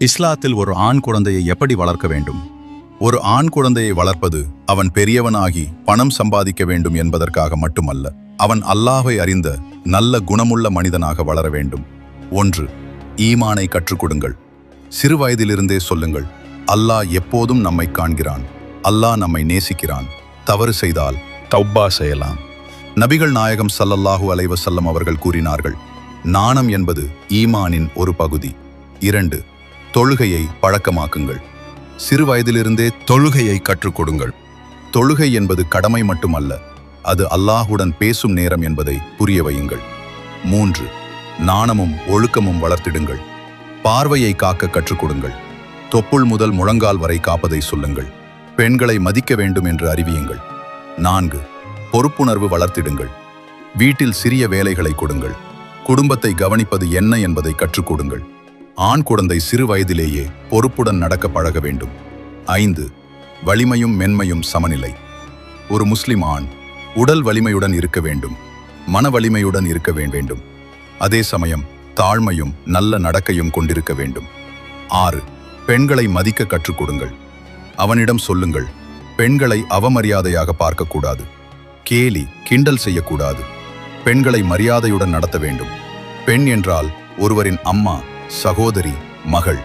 இஸ்லாத்தில் ஒரு ஆண் குழந்தையை எப்படி வளர்க்க வேண்டும்? ஒரு ஆண் குழந்தையை வளர்ப்பது அவன் பெரியவனாகி பணம் சம்பாதிக்க வேண்டும் என்பதற்காக மட்டுமல்ல, அவன் அல்லாஹ்வை அறிந்த நல்ல குணமுள்ள மனிதனாக வளர வேண்டும். 1. ஈமானை கற்றுக் கொடுங்கள். சிறு வயதிலிருந்தே சொல்லுங்கள், அல்லாஹ் எப்போதும் நம்மை காண்கிறான், அல்லாஹ் நம்மை நேசிக்கிறான், தவறு செய்தால் தௌபா செய்யலாம். நபிகள் நாயகம் ஸல்லல்லாஹு அலைஹி வஸல்லம் அவர்கள் கூறினார்கள், நாணம் என்பது ஈமானின் ஒரு பகுதி. 2. தொழுகையை பழக்கமாக்குங்கள். சிறு வயதிலிருந்தே தொழுகையை கற்றுக் கொடுங்கள். தொழுகை என்பது கடமை மட்டுமல்ல, அது அல்லாஹுடன் பேசும் நேரம் என்பதை புரிய வையுங்கள். 3. நாணமும் ஒழுக்கமும் வளர்த்திடுங்கள். பார்வையை காக்க கற்றுக் கொடுங்கள். தொப்புள் முதல் முழங்கால் வரை காப்பதை சொல்லுங்கள். பெண்களை மதிக்க வேண்டும் என்று அறிவியுங்கள். 4. பொறுப்புணர்வு வளர்த்திடுங்கள். வீட்டில் சிறிய வேலைகளை கொடுங்கள். குடும்பத்தை கவனிப்பது என்ன என்பதை கற்றுக் கொடுங்கள். ஆண் குழந்தை சிறு வயதிலேயே பொறுப்புடன் நடக்க பழக வேண்டும். 5. வலிமையும் மென்மையும் சமநிலை. ஒரு முஸ்லிம் ஆண் உடல் வலிமையுடன் இருக்க வேண்டும், மன வலிமையுடன் இருக்க வேண்டும். அதே சமயம் தாழ்மையும் நல்ல நடக்கையும் கொண்டிருக்க வேண்டும். 6. பெண்களை மதிக்க கற்றுக் கொடுங்கள். அவனிடம் சொல்லுங்கள், பெண்களை அவமரியாதையாக பார்க்கக்கூடாது, கேலி கிண்டல் செய்யக்கூடாது. பெண்களை மரியாதையுடன் நடத்த வேண்டும். பெண் என்றால் ஒருவரின் அம்மா, சகோதரி, மகள்.